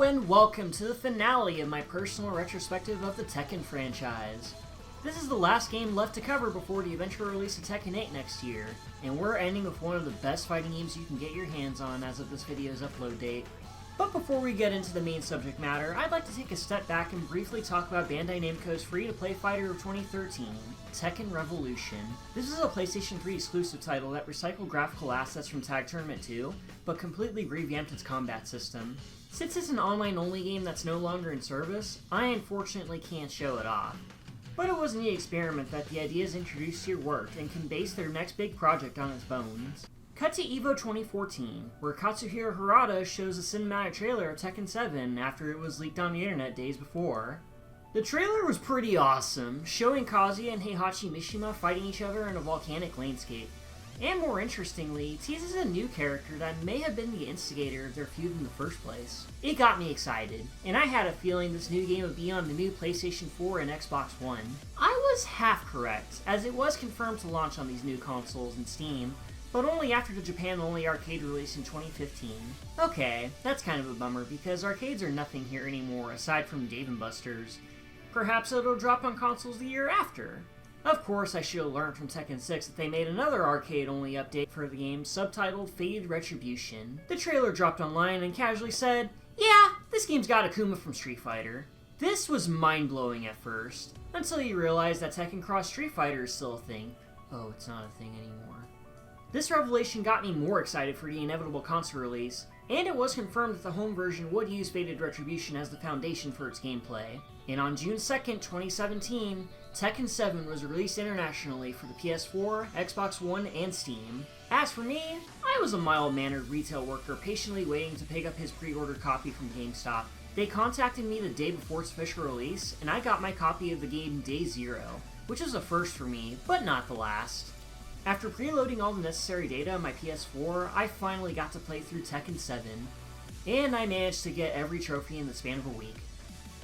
Hello and welcome to the finale of my personal retrospective of the Tekken franchise. This is the last game left to cover before the eventual release of Tekken 8 next year, and we're ending with one of the best fighting games you can get your hands on as of this video's upload date. But before we get into the main subject matter, I'd like to take a step back and briefly talk about Bandai Namco's free-to-play fighter of 2013, Tekken Revolution. This is a PlayStation 3 exclusive title that recycled graphical assets from Tag Tournament 2, but completely revamped its combat system. Since it's an online-only game that's no longer in service, I unfortunately can't show it off. But it was a neat experiment that the ideas introduced here worked and can base their next big project on its bones. Cut to EVO 2014, where Katsuhiro Harada shows a cinematic trailer of Tekken 7 after it was leaked on the internet days before. The trailer was pretty awesome, showing Kazuya and Heihachi Mishima fighting each other in a volcanic landscape. And more interestingly, teases a new character that may have been the instigator of their feud in the first place. It got me excited, and I had a feeling this new game would be on the new PlayStation 4 and Xbox One. I was half correct, as it was confirmed to launch on these new consoles and Steam, but only after the Japan-only arcade release in 2015. Okay, that's kind of a bummer because arcades are nothing here anymore aside from Dave & Buster's. Perhaps it'll drop on consoles the year after. Of course, I should have learned from Tekken 6 that they made another arcade-only update for the game subtitled Feud Retribution. The trailer dropped online and casually said, "Yeah, this game's got Akuma from Street Fighter." This was mind-blowing at first, until you realize that Tekken Cross Street Fighter is still a thing. Oh, it's not a thing anymore. This revelation got me more excited for the inevitable console release, and it was confirmed that the home version would use Fated Retribution as the foundation for its gameplay. And on June 2nd, 2017, Tekken 7 was released internationally for the PS4, Xbox One, and Steam. As for me, I was a mild-mannered retail worker patiently waiting to pick up his pre-order copy from GameStop. They contacted me the day before its official release, and I got my copy of the game day zero, which was a first for me, but not the last. After preloading all the necessary data on my PS4, I finally got to play through Tekken 7, and I managed to get every trophy in the span of a week.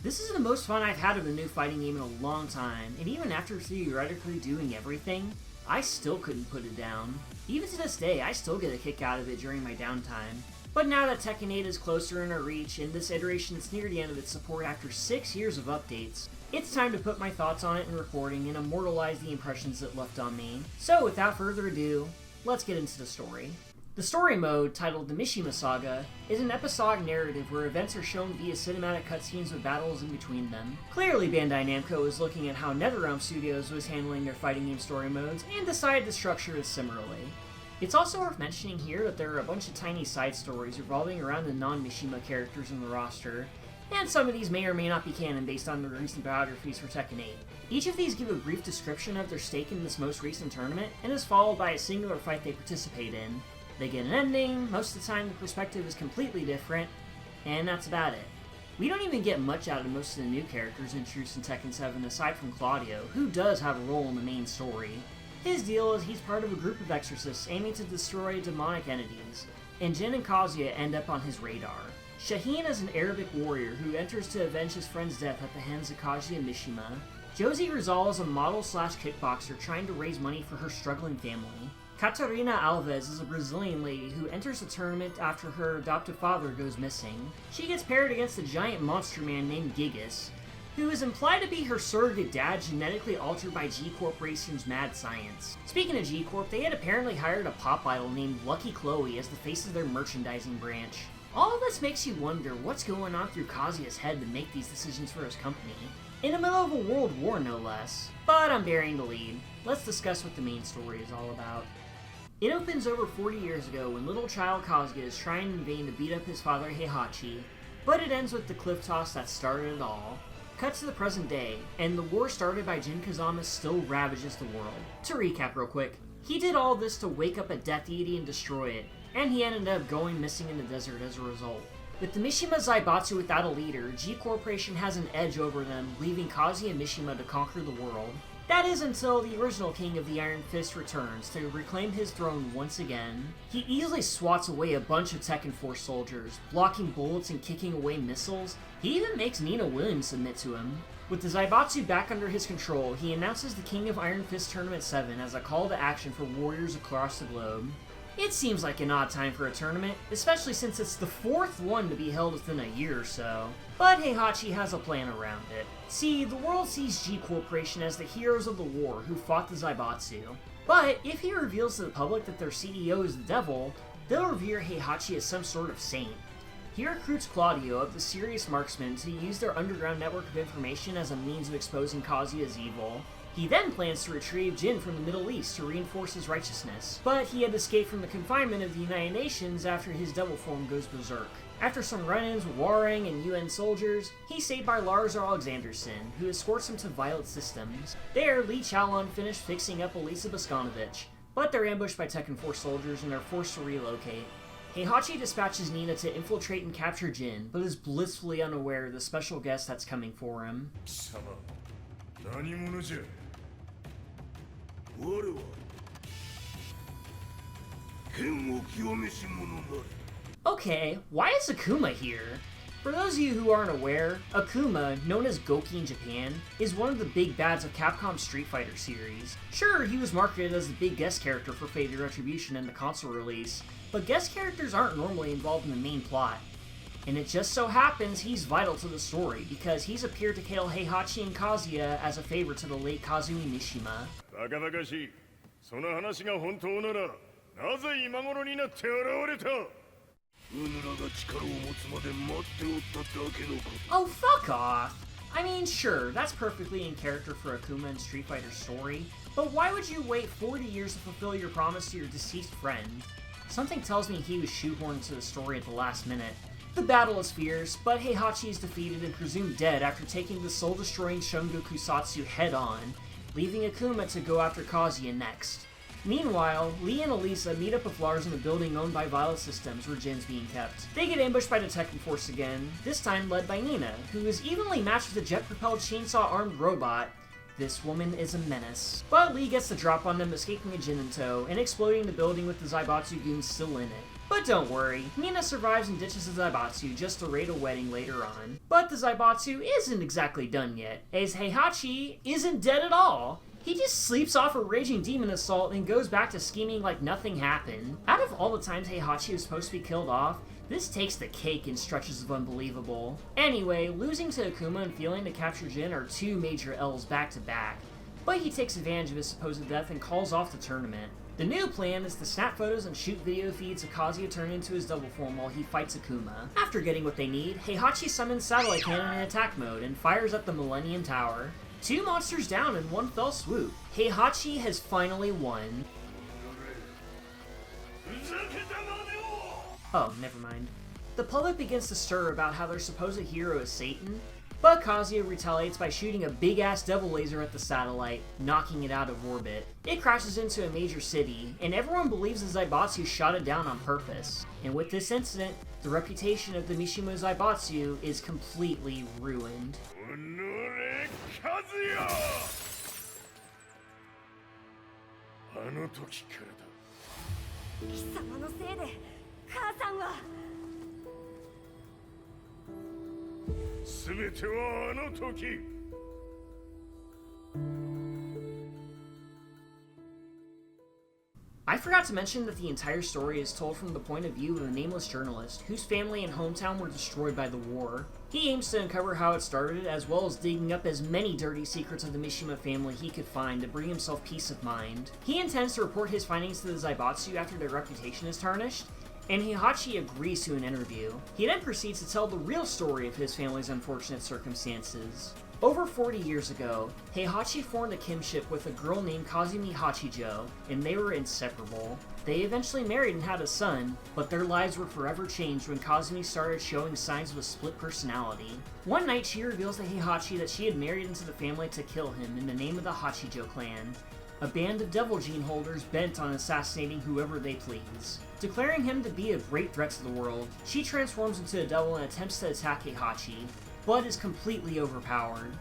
This is the most fun I've had of a new fighting game in a long time, and even after theoretically doing everything, I still couldn't put it down. Even to this day, I still get a kick out of it during my downtime. But now that Tekken 8 is closer in our reach, and this iteration is near the end of its support after 6 years of updates, it's time to put my thoughts on it in recording and immortalize the impressions it left on me. So without further ado, let's get into the story. The story mode, titled the Mishima Saga, is an episodic narrative where events are shown via cinematic cutscenes with battles in between them. Clearly Bandai Namco was looking at how NetherRealm Studios was handling their fighting game story modes and decided to structure it similarly. It's also worth mentioning here that there are a bunch of tiny side stories revolving around the non-Mishima characters in the roster, and some of these may or may not be canon based on the recent biographies for Tekken 8. Each of these give a brief description of their stake in this most recent tournament, and is followed by a singular fight they participate in. They get an ending, most of the time the perspective is completely different, and that's about it. We don't even get much out of most of the new characters introduced in Tekken 7 aside from Claudio, who does have a role in the main story. His deal is he's part of a group of exorcists aiming to destroy demonic entities, and Jin and Kazuya end up on his radar. Shaheen is an Arabic warrior who enters to avenge his friend's death at the hands of Kazuya Mishima. Josie Rizal is a model/kickboxer trying to raise money for her struggling family. Catarina Alves is a Brazilian lady who enters the tournament after her adoptive father goes missing. She gets paired against a giant monster man named Gigas, who is implied to be her surrogate dad genetically altered by G Corporation's mad science. Speaking of G Corp, they had apparently hired a pop idol named Lucky Chloe as the face of their merchandising branch. All of this makes you wonder what's going on through Kazuya's head to make these decisions for his company. In the middle of a world war, no less. But I'm burying the lead. Let's discuss what the main story is all about. It opens over 40 years ago when little child Kazuya is trying in vain to beat up his father Heihachi, but it ends with the cliff toss that started it all. Cut to the present day, and the war started by Jin Kazama still ravages the world. To recap real quick, he did all this to wake up a death deity and destroy it, and he ended up going missing in the desert as a result. With the Mishima Zaibatsu without a leader, G Corporation has an edge over them, leaving Kazuya and Mishima to conquer the world. That is until the original king of the Iron Fist returns to reclaim his throne once again. He easily swats away a bunch of Tekken Force soldiers, blocking bullets and kicking away missiles. He even makes Nina Williams submit to him. With the Zaibatsu back under his control, he announces the King of Iron Fist Tournament 7 as a call to action for warriors across the globe. It seems like an odd time for a tournament, especially since it's the fourth one to be held within a year or so. But Heihachi has a plan around it. See, the world sees G Corporation as the heroes of the war who fought the Zaibatsu. But if he reveals to the public that their CEO is the devil, they'll revere Heihachi as some sort of saint. He recruits Claudio of the Serious Marksmen to use their underground network of information as a means of exposing Kazuya's evil. He then plans to retrieve Jin from the Middle East to reinforce his righteousness, but he had escaped from the confinement of the United Nations after his devil form goes berserk. After some run-ins with Warring and UN soldiers, he's saved by Lars Alexanderson, who escorts him to Violet Systems. There, Lee Chalon finished fixing up Elisa Boskanovich, but they're ambushed by Tekken 4 soldiers and are forced to relocate. Heihachi dispatches Nina to infiltrate and capture Jin, but is blissfully unaware of the special guest that's coming for him. Okay, why is Akuma here? For those of you who aren't aware, Akuma, known as Goki in Japan, is one of the big bads of Capcom's Street Fighter series. Sure, he was marketed as the big guest character for Fate of Retribution in the console release, but guest characters aren't normally involved in the main plot. And it just so happens he's vital to the story, because he's appeared to kill Heihachi and Kazuya as a favor to the late Kazumi Mishima. Oh, fuck off! I mean, sure, that's perfectly in character for Akuma and Street Fighter's story, but why would you wait 40 years to fulfill your promise to your deceased friend? Something tells me he was shoehorned into the story at the last minute. The battle is fierce, but Heihachi is defeated and presumed dead after taking the soul-destroying Shungo Kusatsu head-on, leaving Akuma to go after Kazuya next. Meanwhile, Lee and Elisa meet up with Lars in a building owned by Violet Systems where Jin's being kept. They get ambushed by the Tekken Force again, this time led by Nina, who is evenly matched with a jet-propelled chainsaw-armed robot. This woman is a menace. But Lee gets the drop on them, escaping a Jin in tow, and exploding the building with the Zaibatsu goons still in it. But don't worry, Nina survives and ditches the Zaibatsu just to raid a wedding later on. But the Zaibatsu isn't exactly done yet, as Heihachi isn't dead at all. He just sleeps off a raging demon assault and goes back to scheming like nothing happened. Out of all the times Heihachi was supposed to be killed off, this takes the cake in stretches of unbelievable. Anyway, losing to Akuma and failing to capture Jin are two major L's back to back, but he takes advantage of his supposed death and calls off the tournament. The new plan is to snap photos and shoot video feeds of Kazuya turn into his double form while he fights Akuma. After getting what they need, Heihachi summons Satellite Cannon in attack mode and fires up the Millennium Tower. 2 monsters down in one fell swoop. Heihachi has finally won. Oh, never mind. The public begins to stir about how their supposed hero is Satan, but Kazuya retaliates by shooting a big-ass devil laser at the satellite, knocking it out of orbit. It crashes into a major city, and everyone believes the Zaibatsu shot it down on purpose. And with this incident, the reputation of the Mishima Zaibatsu is completely ruined. I forgot to mention that the entire story is told from the point of view of a nameless journalist whose family and hometown were destroyed by the war. He aims to uncover how it started, as well as digging up as many dirty secrets of the Mishima family he could find to bring himself peace of mind. He intends to report his findings to the Zaibatsu after their reputation is tarnished, and Heihachi agrees to an interview. He then proceeds to tell the real story of his family's unfortunate circumstances. Over 40 years ago, Heihachi formed a kinship with a girl named Kazumi Hachijo, and they were inseparable. They eventually married and had a son, but their lives were forever changed when Kazumi started showing signs of a split personality. One night she reveals to Heihachi that she had married into the family to kill him in the name of the Hachijo clan, a band of devil gene holders bent on assassinating whoever they please. Declaring him to be a great threat to the world, she transforms into a devil and attempts to attack Heihachi, but is completely overpowered.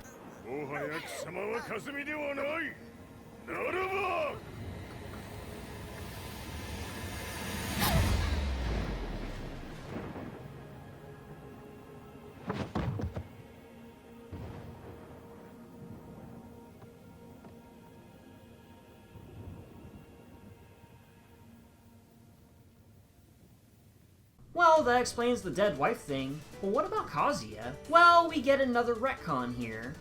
Well, that explains the dead wife thing, but what about Kazuya? Well, we get another retcon here.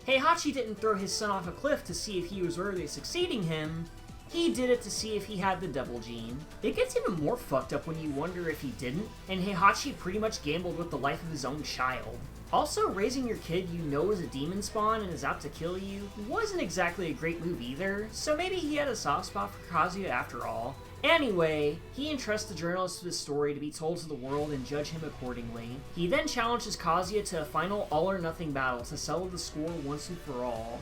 Heihachi didn't throw his son off a cliff to see if he was worthy of succeeding him, he did it to see if he had the devil gene. It gets even more fucked up when you wonder if he didn't, and Heihachi pretty much gambled with the life of his own child. Also, raising your kid you know is a demon spawn and is out to kill you wasn't exactly a great move either, so maybe he had a soft spot for Kazuya after all. Anyway, he entrusts the journalist with his story to be told to the world and judge him accordingly. He then challenges Kazuya to a final all-or-nothing battle to settle the score once and for all.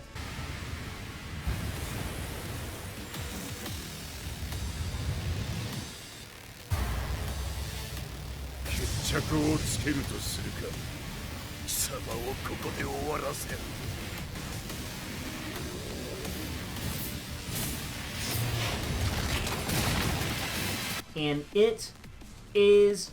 決着をつけるとするか。貴様をここで終わらせる。And it is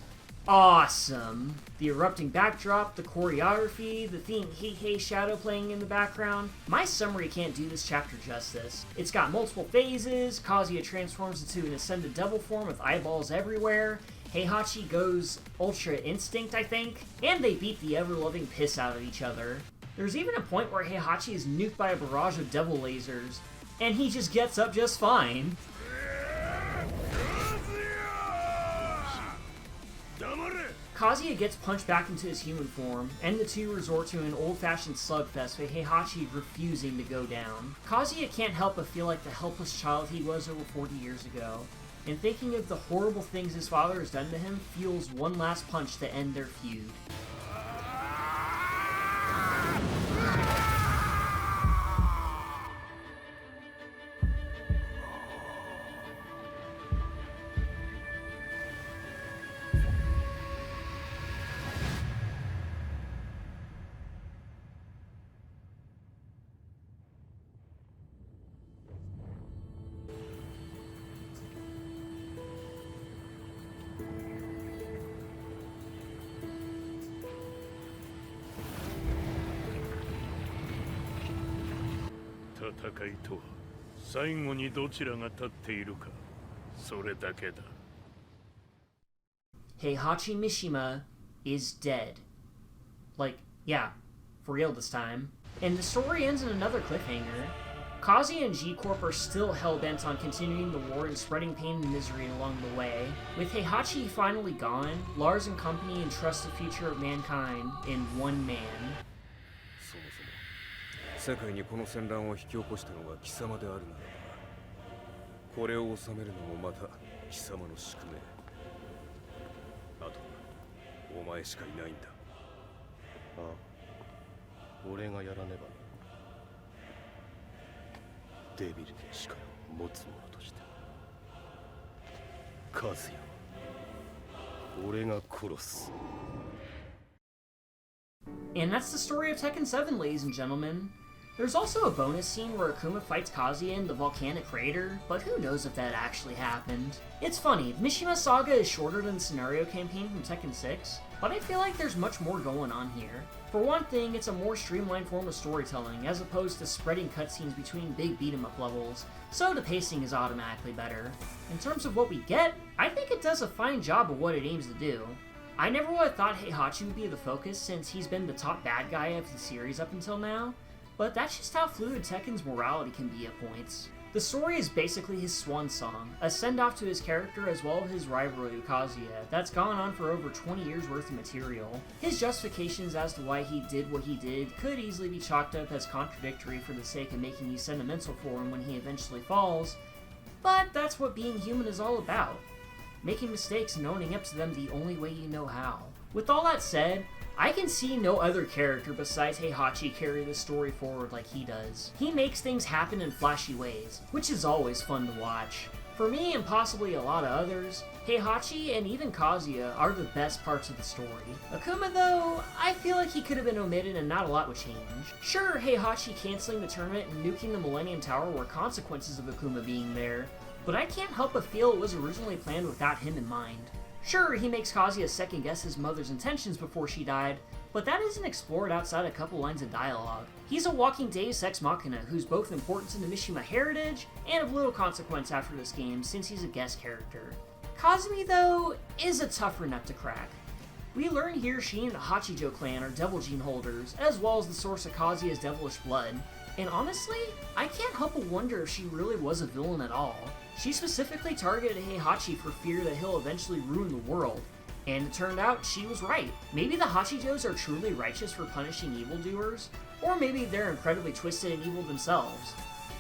awesome. The erupting backdrop, the choreography, the theme Hey Hey Shadow playing in the background. My summary can't do this chapter justice. It's got multiple phases, Kazuya transforms into an ascended devil form with eyeballs everywhere, Heihachi goes Ultra Instinct, I think, and they beat the ever-loving piss out of each other. There's even a point where Heihachi is nuked by a barrage of devil lasers, and he just gets up just fine. Kazuya gets punched back into his human form, and the two resort to an old-fashioned slugfest with Heihachi refusing to go down. Kazuya can't help but feel like the helpless child he was over 40 years ago, and thinking of the horrible things his father has done to him fuels one last punch to end their feud. 戦いとは最後にどちらが立っているかそれだけだ。 Heihachi Mishima is dead. Like, yeah, for real this time. And the story ends in another cliffhanger. Kazuya and G-Corp are still hell-bent on continuing the war and spreading pain and misery along the way. With Heihachi finally gone, Lars and company entrust the future of mankind in one man. 世界にこの戦乱を引き起こしたのは貴様であるならば、これを治めるのもまた貴様の宿命。あとはお前しかいないんだ。ああ、俺がやらねばな。デビルで力を持つ者として。カズヤは俺が殺す。 And that's the story of Tekken 7, ladies and gentlemen. There's also a bonus scene where Akuma fights Kazuya in the volcanic crater, but who knows if that actually happened. It's funny, the Mishima saga is shorter than the scenario campaign from Tekken 6, but I feel like there's much more going on here. For one thing, it's a more streamlined form of storytelling, as opposed to spreading cutscenes between big beat-em-up levels, so the pacing is automatically better. In terms of what we get, I think it does a fine job of what it aims to do. I never would have thought Heihachi would be the focus since he's been the top bad guy of the series up until now, but that's just how fluid Tekken's morality can be at points. The story is basically his swan song, a send-off to his character as well as his rivalry with Kazuya that's gone on for over 20 years worth of material. His justifications as to why he did what he did could easily be chalked up as contradictory for the sake of making you sentimental for him when he eventually falls, but that's what being human is all about. Making mistakes and owning up to them the only way you know how. With all that said, I can see no other character besides Heihachi carry the story forward like he does. He makes things happen in flashy ways, which is always fun to watch. For me, and possibly a lot of others, Heihachi and even Kazuya are the best parts of the story. Akuma though, I feel like he could have been omitted and not a lot would change. Sure, Heihachi canceling the tournament and nuking the Millennium Tower were consequences of Akuma being there, but I can't help but feel it was originally planned without him in mind. Sure, he makes Kazuya second guess his mother's intentions before she died, but that isn't explored outside a couple lines of dialogue. He's a walking Deus Ex Machina who's both important to the Mishima heritage and of little consequence after this game since he's a guest character. Kazumi, though, is a tougher nut to crack. We learn here she and the Hachijo clan are devil gene holders, as well as the source of Kazuya's devilish blood. And honestly, I can't help but wonder if she really was a villain at all. She specifically targeted Heihachi for fear that he'll eventually ruin the world, and it turned out she was right. Maybe the Hachijos are truly righteous for punishing evildoers, or maybe they're incredibly twisted and evil themselves.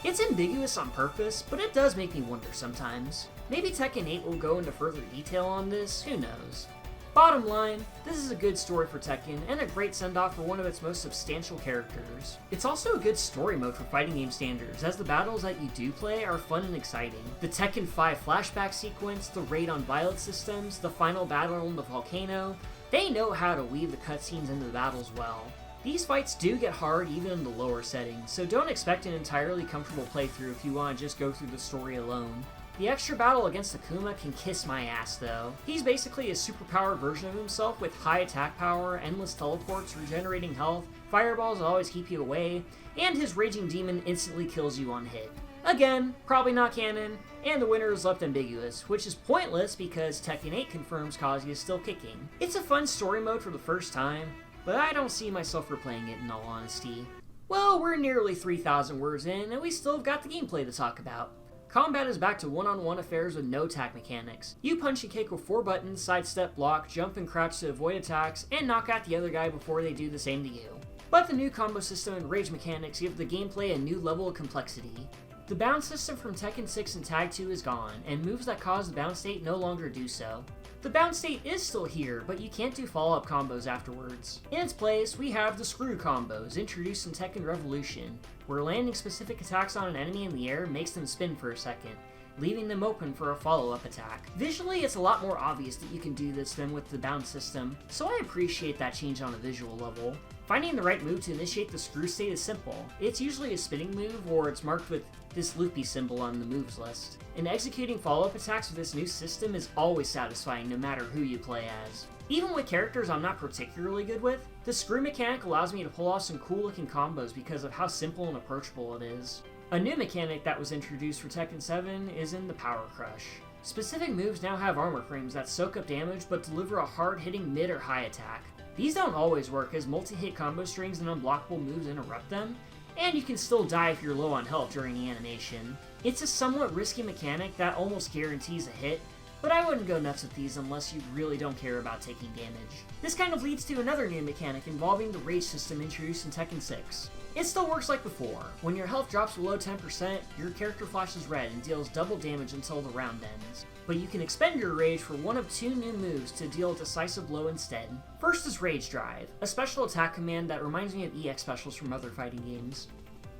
It's ambiguous on purpose, but it does make me wonder sometimes. Maybe Tekken 8 will go into further detail on this, who knows. Bottom line, this is a good story for Tekken, and a great send-off for one of its most substantial characters. It's also a good story mode for fighting game standards, as the battles that you do play are fun and exciting. The Tekken 5 flashback sequence, the raid on Violet systems, the final battle on the volcano, they know how to weave the cutscenes into the battles well. These fights do get hard even in the lower settings, so don't expect an entirely comfortable playthrough if you want to just go through the story alone. The extra battle against Akuma can kiss my ass though. He's basically a superpowered version of himself with high attack power, endless teleports, regenerating health, fireballs that always keep you away, and his raging demon instantly kills you on hit. Again, probably not canon, and the winner is left ambiguous, which is pointless because Tekken 8 confirms Kazuya is still kicking. It's a fun story mode for the first time, but I don't see myself replaying it in all honesty. Well, we're nearly 3,000 words in, and we still have got the gameplay to talk about. Combat is back to one-on-one affairs with no attack mechanics. You punch and kick with 4 buttons, sidestep, block, jump and crouch to avoid attacks, and knock out the other guy before they do the same to you. But the new combo system and rage mechanics give the gameplay a new level of complexity. The bounce system from Tekken 6 and Tag 2 is gone, and moves that cause the bounce state no longer do so. The bounce state is still here, but you can't do follow-up combos afterwards. In its place, we have the screw combos, introduced in Tekken Revolution, where landing specific attacks on an enemy in the air makes them spin for a second, leaving them open for a follow-up attack. Visually, it's a lot more obvious that you can do this than with the bounce system, so I appreciate that change on a visual level. Finding the right move to initiate the screw state is simple. It's usually a spinning move, or it's marked with this loopy symbol on the moves list. And executing follow-up attacks with this new system is always satisfying no matter who you play as. Even with characters I'm not particularly good with, the screw mechanic allows me to pull off some cool looking combos because of how simple and approachable it is. A new mechanic that was introduced for Tekken 7 is in the Power Crush. Specific moves now have armor frames that soak up damage but deliver a hard-hitting mid or high attack. These don't always work as multi-hit combo strings and unblockable moves interrupt them, and you can still die if you're low on health during the animation. It's a somewhat risky mechanic that almost guarantees a hit, but I wouldn't go nuts with these unless you really don't care about taking damage. This kind of leads to another new mechanic involving the rage system introduced in Tekken 6. It still works like before. When your health drops below 10%, your character flashes red and deals double damage until the round ends. But you can expend your rage for one of 2 new moves to deal a decisive blow instead. First is Rage Drive, a special attack command that reminds me of EX specials from other fighting games.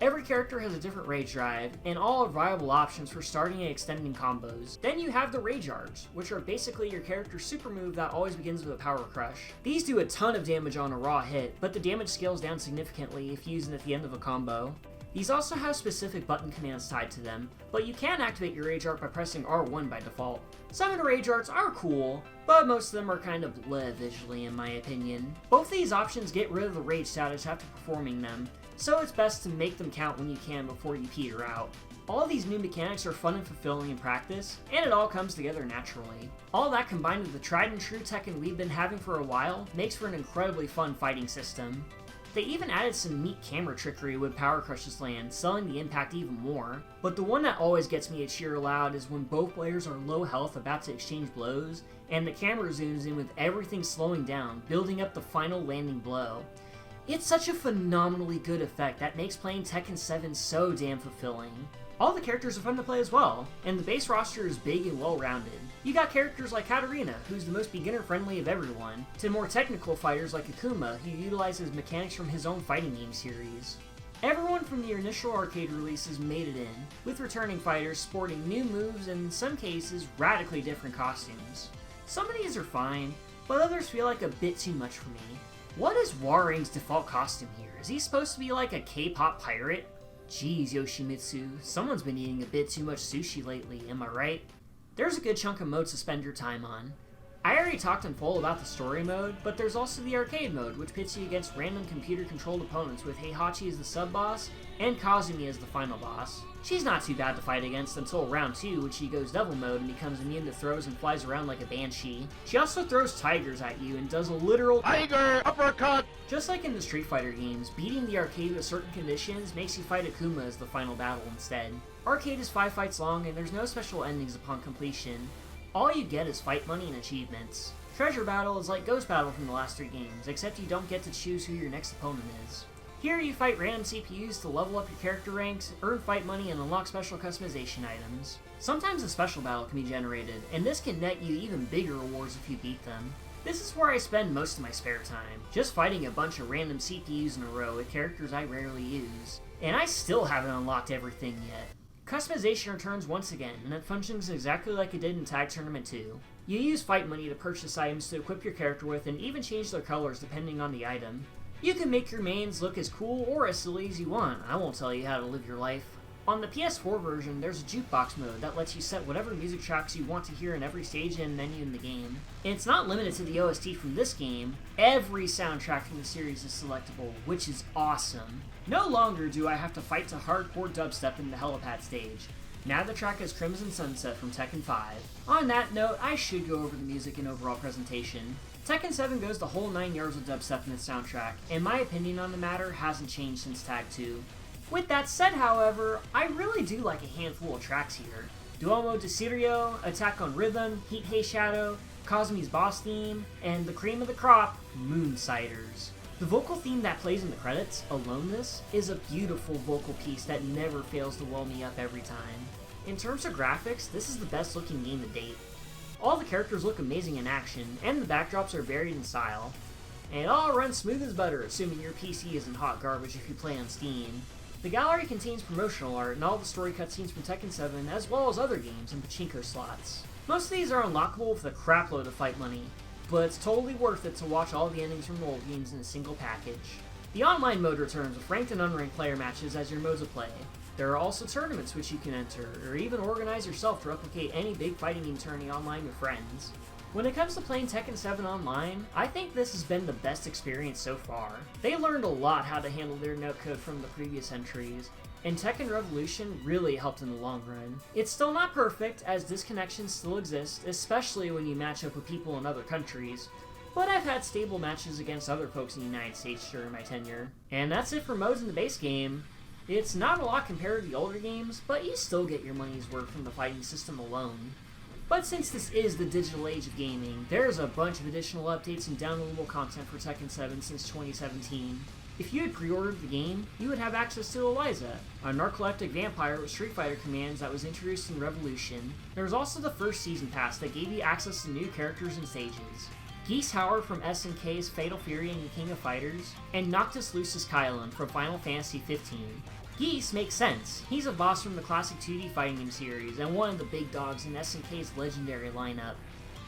Every character has a different rage drive, and all are viable options for starting and extending combos. Then you have the Rage Arts, which are basically your character's super move that always begins with a Power Crush. These do a ton of damage on a raw hit, but the damage scales down significantly if used at the end of a combo. These also have specific button commands tied to them, but you can activate your Rage Art by pressing R1 by default. Some of the Rage Arts are cool, but most of them are kind of bleh visually in my opinion. Both of these options get rid of the rage status after performing them, so it's best to make them count when you can before you peter out. All of these new mechanics are fun and fulfilling in practice, and it all comes together naturally. All that combined with the tried and true Tekken we've been having for a while makes for an incredibly fun fighting system. They even added some neat camera trickery when Power Crushes land, selling the impact even more. But the one that always gets me to cheer aloud is when both players are low health about to exchange blows, and the camera zooms in with everything slowing down, building up the final landing blow. It's such a phenomenally good effect that makes playing Tekken 7 so damn fulfilling. All the characters are fun to play as well, and the base roster is big and well-rounded. You got characters like Katarina, who's the most beginner-friendly of everyone, to more technical fighters like Akuma, who utilizes mechanics from his own fighting game series. Everyone from the initial arcade releases made it in, with returning fighters sporting new moves and in some cases radically different costumes. Some of these are fine, but others feel like a bit too much for me. What is Waring's default costume here? Is he supposed to be like a K-pop pirate? Jeez, Yoshimitsu, someone's been eating a bit too much sushi lately, am I right? There's a good chunk of mode to spend your time on. I already talked in full about the story mode, but there's also the arcade mode, which pits you against random computer-controlled opponents with Heihachi as the sub-boss, and Kazumi as the final boss. She's not too bad to fight against until round 2, when she goes devil mode and becomes immune to throws and flies around like a banshee. She also throws tigers at you and does a literal Tiger uppercut! Just like in the Street Fighter games, beating the arcade with certain conditions makes you fight Akuma as the final battle instead. Arcade is 5 fights long and there's no special endings upon completion. All you get is fight money and achievements. Treasure Battle is like Ghost Battle from the last 3 games, except you don't get to choose who your next opponent is. Here you fight random CPUs to level up your character ranks, earn fight money, and unlock special customization items. Sometimes a special battle can be generated, and this can net you even bigger rewards if you beat them. This is where I spend most of my spare time, just fighting a bunch of random CPUs in a row with characters I rarely use. And I still haven't unlocked everything yet. Customization returns once again, and it functions exactly like it did in Tag Tournament 2. You use fight money to purchase items to equip your character with and even change their colors depending on the item. You can make your mains look as cool or as silly as you want, I won't tell you how to live your life. On the PS4 version, there's a jukebox mode that lets you set whatever music tracks you want to hear in every stage and menu in the game. And it's not limited to the OST from this game, every soundtrack from the series is selectable, which is awesome. No longer do I have to fight to hardcore dubstep in the helipad stage. Now the track is Crimson Sunset from Tekken 5. On that note, I should go over the music and overall presentation. Tekken 7 goes the whole 9 yards of dubstep in its soundtrack, and my opinion on the matter hasn't changed since Tag 2. With that said, however, I really do like a handful of tracks here. Duomo de Sirio, Attack on Rhythm, Heat Hey Shadow, Kazumi's boss theme, and the cream of the crop, Moonsiders. The vocal theme that plays in the credits, Aloneness, is a beautiful vocal piece that never fails to well me up every time. In terms of graphics, this is the best looking game to date. All the characters look amazing in action, and the backdrops are varied in style. And it all runs smooth as butter, assuming your PC isn't hot garbage if you play on Steam. The gallery contains promotional art and all the story cutscenes from Tekken 7, as well as other games and pachinko slots. Most of these are unlockable with a crapload of fight money, but it's totally worth it to watch all the endings from the old games in a single package. The online mode returns with ranked and unranked player matches as your modes of play. There are also tournaments which you can enter, or even organize yourself to replicate any big fighting game tourney online with friends. When it comes to playing Tekken 7 online, I think this has been the best experience so far. They learned a lot how to handle their netcode from the previous entries, and Tekken Revolution really helped in the long run. It's still not perfect, as disconnections still exist, especially when you match up with people in other countries, but I've had stable matches against other folks in the United States during my tenure. And that's it for modes in the base game. It's not a lot compared to the older games, but you still get your money's worth from the fighting system alone. But since this is the digital age of gaming, there's a bunch of additional updates and downloadable content for Tekken 7 since 2017. If you had pre-ordered the game, you would have access to Eliza, a narcoleptic vampire with Street Fighter commands that was introduced in Revolution. There was also the first season pass that gave you access to new characters and stages. Geese Howard from SNK's Fatal Fury and the King of Fighters, and Noctis Lucis Kylan from Final Fantasy 15. Geese makes sense. He's a boss from the classic 2D fighting game series, and one of the big dogs in SNK's legendary lineup.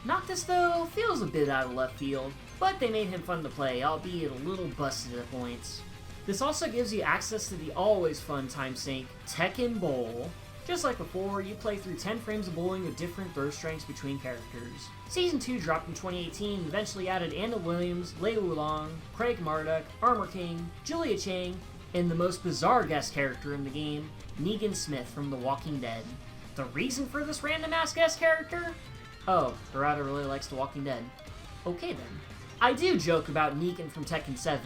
Noctis, though, feels a bit out of left field, but they made him fun to play, albeit a little busted at points. This also gives you access to the always fun time sink, Tekken Bowl. Just like before, you play through 10 frames of bowling with different throw strengths between characters. Season 2 dropped in 2018 and eventually added Anna Williams, Lei Wulong, Craig Marduk, Armor King, Julia Chang, and the most bizarre guest character in the game, Negan Smith from The Walking Dead. The reason for this random-ass guest character? Oh, Harada really likes The Walking Dead. Okay then. I do joke about Negan from Tekken 7,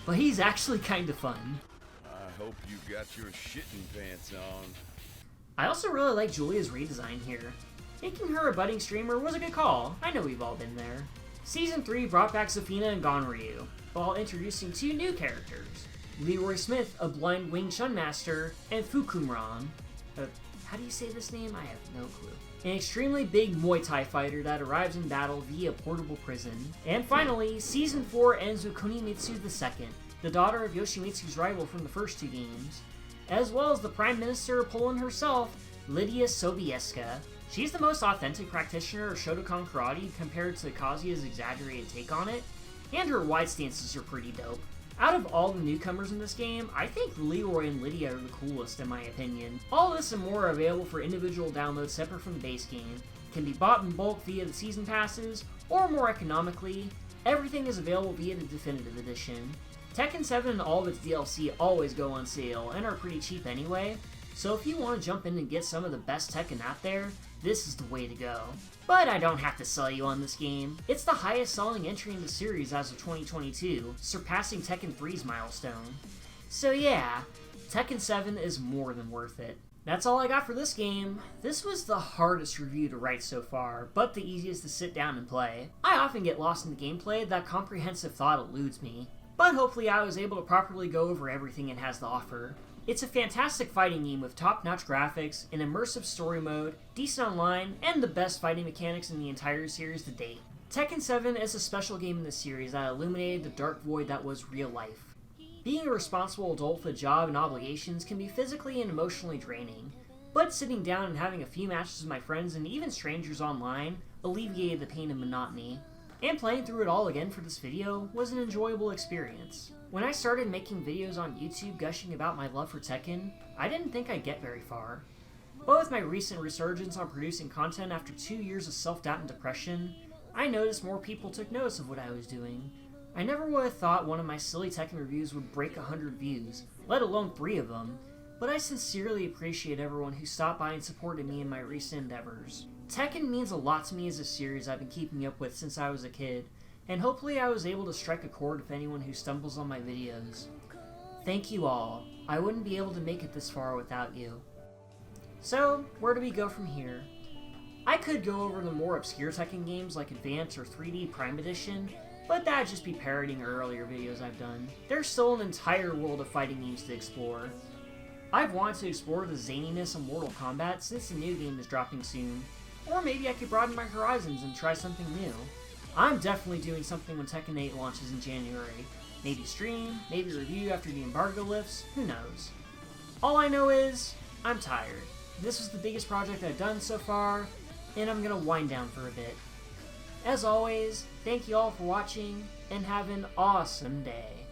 but he's actually kinda fun. I hope you got your shitting pants on. I also really like Julia's redesign here. Making her a budding streamer was a good call. I know we've all been there. Season 3 brought back Zafina and Gonryu, while introducing 2 new characters. Leroy Smith, a blind Wing Chun master, and Fukumran. How do you say this name? I have no clue. An extremely big Muay Thai fighter that arrives in battle via portable prison. And finally, Season 4 ends with Kunimitsu II, the daughter of Yoshimitsu's rival from the first 2 games, as well as the Prime Minister of Poland herself, Lydia Sobieska. She's the most authentic practitioner of Shotokan karate compared to Kazuya's exaggerated take on it, and her wide stances are pretty dope. Out of all the newcomers in this game, I think Leroy and Lydia are the coolest in my opinion. All this and more are available for individual downloads separate from the base game, can be bought in bulk via the season passes, Or more economically, everything is available via the Definitive Edition. Tekken 7 and all of its DLC always go on sale and are pretty cheap anyway, so if you want to jump in and get some of the best Tekken out there, this is the way to go. But I don't have to sell you on this game. It's the highest selling entry in the series as of 2022, surpassing Tekken 3's milestone. So yeah, Tekken 7 is more than worth it. That's all I got for this game. This was the hardest review to write so far, but the easiest to sit down and play. I often get lost in the gameplay, that comprehensive thought eludes me. But hopefully I was able to properly go over everything it has to offer. It's a fantastic fighting game with top-notch graphics, an immersive story mode, decent online, and the best fighting mechanics in the entire series to date. Tekken 7 is a special game in the series that illuminated the dark void that was real life. Being a responsible adult with a job and obligations can be physically and emotionally draining, but sitting down and having a few matches with my friends and even strangers online alleviated the pain and monotony. And playing through it all again for this video was an enjoyable experience. When I started making videos on YouTube gushing about my love for Tekken, I didn't think I'd get very far. But with my recent resurgence on producing content after 2 years of self-doubt and depression, I noticed more people took notice of what I was doing. I never would have thought one of my silly Tekken reviews would break 100 views, let alone 3 of them, but I sincerely appreciate everyone who stopped by and supported me in my recent endeavors. Tekken means a lot to me as a series I've been keeping up with since I was a kid, and hopefully I was able to strike a chord with anyone who stumbles on my videos. Thank you all. I wouldn't be able to make it this far without you. So, where do we go from here? I could go over the more obscure Tekken games like Advance or 3D Prime Edition, but that'd just be parodying earlier videos I've done. There's still an entire world of fighting games to explore. I've wanted to explore the zaniness of Mortal Kombat since the new game is dropping soon, or maybe I could broaden my horizons and try something new. I'm definitely doing something when Tekken 8 launches in January. Maybe stream, maybe review after the embargo lifts, who knows. All I know is, I'm tired. This was the biggest project I've done so far, and I'm gonna wind down for a bit. As always, thank you all for watching, and have an awesome day.